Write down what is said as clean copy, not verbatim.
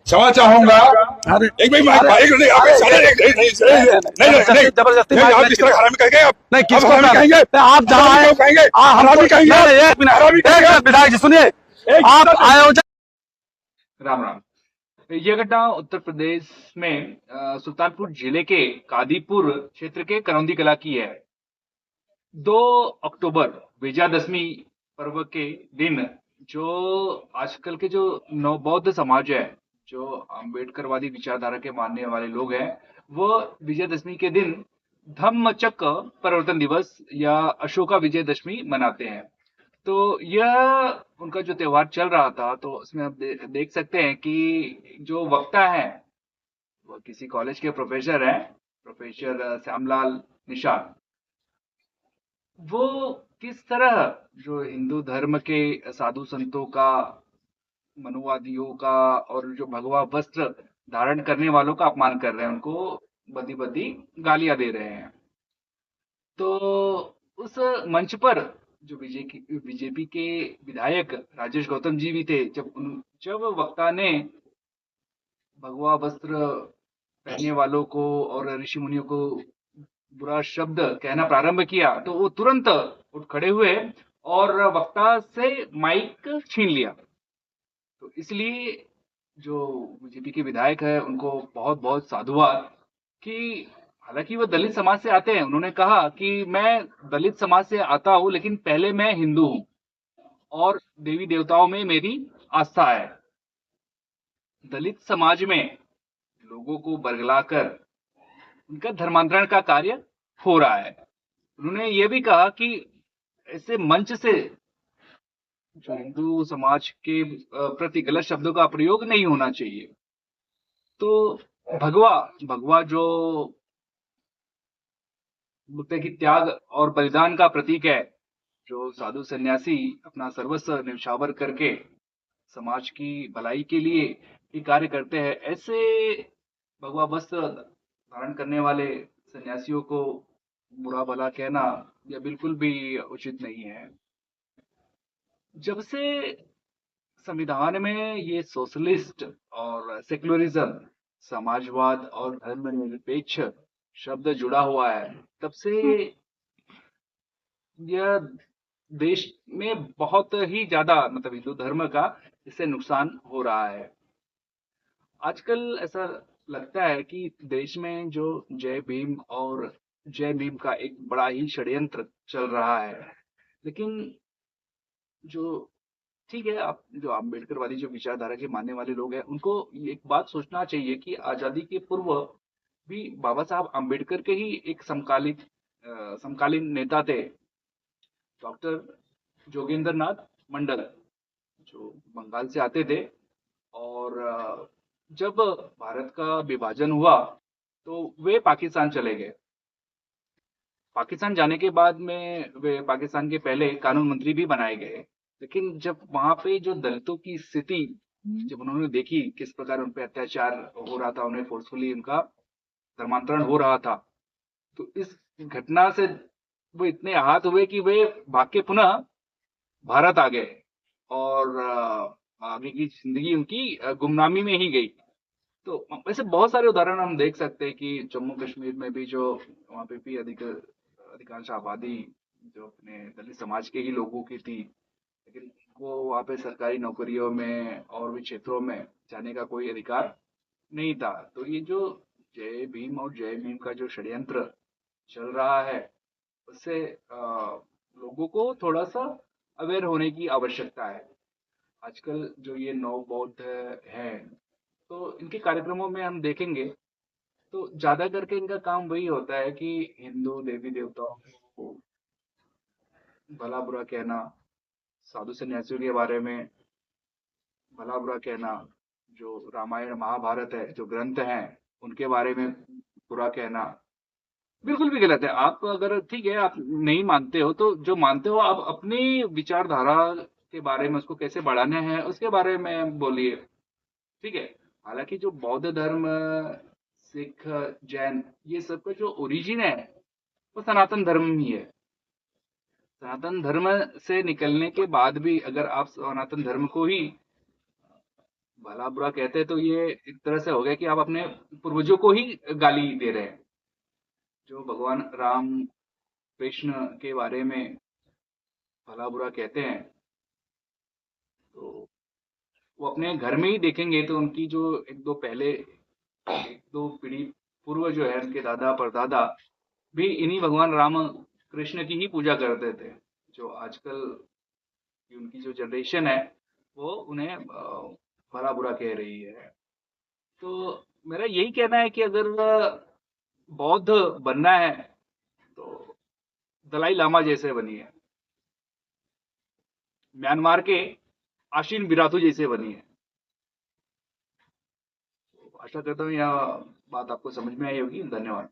क्षमा चाहूंगा। अरे एक भाई नहीं आप सारे नहीं जबरदस्ती आप इस तरह हरामी कहेंगे। आप नहीं, किसको हरामी कहेंगे? आप जहाँ हरामी क्यों कहेंगे? हरामी कहेंगे? एक मिनट हरामी कहेंगे? विधायक जी सुनिए, आप आए हो राम राम। यह घटना उत्तर प्रदेश में सुल्तानपुर जिले के कादीपुर क्षेत्र के करौंदी कला की है। 2 अक्टूबर विजयादशमी पर्व के दिन जो आजकल के जो नवबौद्ध समाज है, जो अम्बेडकरवादी विचारधारा के मानने वाले लोग हैं, वो विजयादशमी के दिन धम्मचक्र परिवर्तन दिवस या अशोका विजयदशमी मनाते हैं। तो यह उनका जो त्योहार चल रहा था, तो उसमें आप देख सकते हैं कि जो वक्ता है वो किसी कॉलेज के प्रोफेसर हैं, प्रोफेसर श्यामलाल निषाद। वो किस तरह जो हिंदू धर्म के साधु संतों का, मनुवादियों का और जो भगवा वस्त्र धारण करने वालों का अपमान कर रहे हैं, उनको बदी बदी गालियां दे रहे हैं। तो उस मंच पर जो बीजेपी के विधायक राजेश गौतम जी भी थे। जब वक्ता ने भगवा वस्त्र पहनने वालों को और ऋषि मुनियों को बुरा शब्द कहना प्रारंभ किया, तो वो तुरंत उठ खड़े हुए और वक्ता से माइक छीन लिया। तो इसलिए जो बीजेपी के विधायक है, उनको बहुत बहुत साधुवाद कि हालांकि वो दलित समाज से आते हैं। उन्होंने कहा कि मैं दलित समाज से आता हूं, लेकिन पहले मैं हिंदू हूं और देवी देवताओं में मेरी आस्था है। दलित समाज में लोगों को बरगलाकर उनका धर्मांतरण का कार्य हो रहा है। उन्होंने ये भी कहा कि ऐसे मंच से जो हिंदू समाज के प्रति गलत शब्दों का प्रयोग नहीं होना चाहिए। तो भगवा भगवा जो बुद्ध की त्याग और बलिदान का प्रतीक है, जो साधु सन्यासी अपना सर्वस्व न्यौछावर करके समाज की भलाई के लिए ही कार्य करते हैं, ऐसे भगवा वस्त्र धारण करने वाले सन्यासियों को बुरा भला कहना यह बिल्कुल भी उचित नहीं है। जब से संविधान में ये सोशलिस्ट और सेक्युलरिज्म, समाजवाद और धर्मनिरपेक्ष शब्द जुड़ा हुआ है, तब से यह देश में बहुत ही ज्यादा मतलब हिंदू धर्म का इससे नुकसान हो रहा है। आजकल ऐसा लगता है कि देश में जो जय भीम और जय भीम का एक बड़ा ही षड्यंत्र चल रहा है। लेकिन जो ठीक है, आप जो अम्बेडकरवादी जो विचारधारा के मानने वाले लोग हैं, उनको एक बात सोचना चाहिए कि आजादी के पूर्व भी बाबा साहब अम्बेडकर के ही एक समकालीन नेता थे, डॉक्टर जोगेंद्र नाथ मंडल, जो बंगाल से आते थे। और जब भारत का विभाजन हुआ तो वे पाकिस्तान चले गए। पाकिस्तान जाने के बाद में वे पाकिस्तान के पहले कानून मंत्री भी बनाए गए। लेकिन जब वहां पे जो दलितों की स्थिति जब उन्होंने देखी, किस प्रकार उन पे अत्याचार हो रहा था, उन्हें फोर्सफुली उनका धर्मांतरण हो रहा था, तो इस घटना से वो इतने आहत हुए कि वे भाग के पुनः भारत आ गए और आगे की जिंदगी उनकी गुमनामी में ही गई। तो ऐसे बहुत सारे उदाहरण हम देख सकते हैं कि जम्मू कश्मीर में भी जो वहाँ पे भी अधिकांश आबादी जो अपने दलित समाज के ही लोगों की थी, लेकिन वो वहाँ पे सरकारी नौकरियों में और भी क्षेत्रों में जाने का कोई अधिकार नहीं था। तो ये जो जय भीम और जय भीम का जो षड्यंत्र चल रहा है, उससे लोगों को थोड़ा सा अवेयर होने की आवश्यकता है। आजकल जो ये नव बौद्ध है, तो इनके कार्यक्रमों में हम देखेंगे तो ज्यादा करके इनका काम वही होता है कि हिंदू देवी देवताओं को भला बुरा कहना, साधु सन्यासियों के बारे में भला बुरा कहना, जो रामायण महाभारत है, जो ग्रंथ हैं, उनके बारे में बुरा कहना बिल्कुल भी गलत है। आप अगर ठीक है, आप नहीं मानते हो तो जो मानते हो आप अपनी विचारधारा के बारे में उसको कैसे बढ़ाना है उसके बारे में बोलिए। ठीक है। हालांकि जो बौद्ध धर्म, सिख, जैन, ये सब का जो ओरिजिन है वो सनातन धर्म ही है। सनातन धर्म से निकलने के बाद भी अगर आप सनातन धर्म को ही भला बुरा कहते हैं तो ये एक तरह से हो गया कि आप अपने पूर्वजों को ही गाली दे रहे हैं। जो भगवान राम कृष्ण के बारे में भला बुरा कहते हैं, तो वो अपने घर में ही देखेंगे तो उनकी जो एक दो पीढ़ी पूर्व जो है, उनके दादा परदादा भी इन्हीं भगवान राम कृष्ण की ही पूजा करते थे। जो आजकल की उनकी जो जनरेशन है, वो उन्हें भला बुरा कह रही है। तो मेरा यही कहना है कि अगर बौद्ध बनना है तो दलाई लामा जैसे बनिए, म्यांमार के आशीन बिराथू जैसे बनिए। आशा करता हूँ यह बात आपको समझ में आई होगी। धन्यवाद।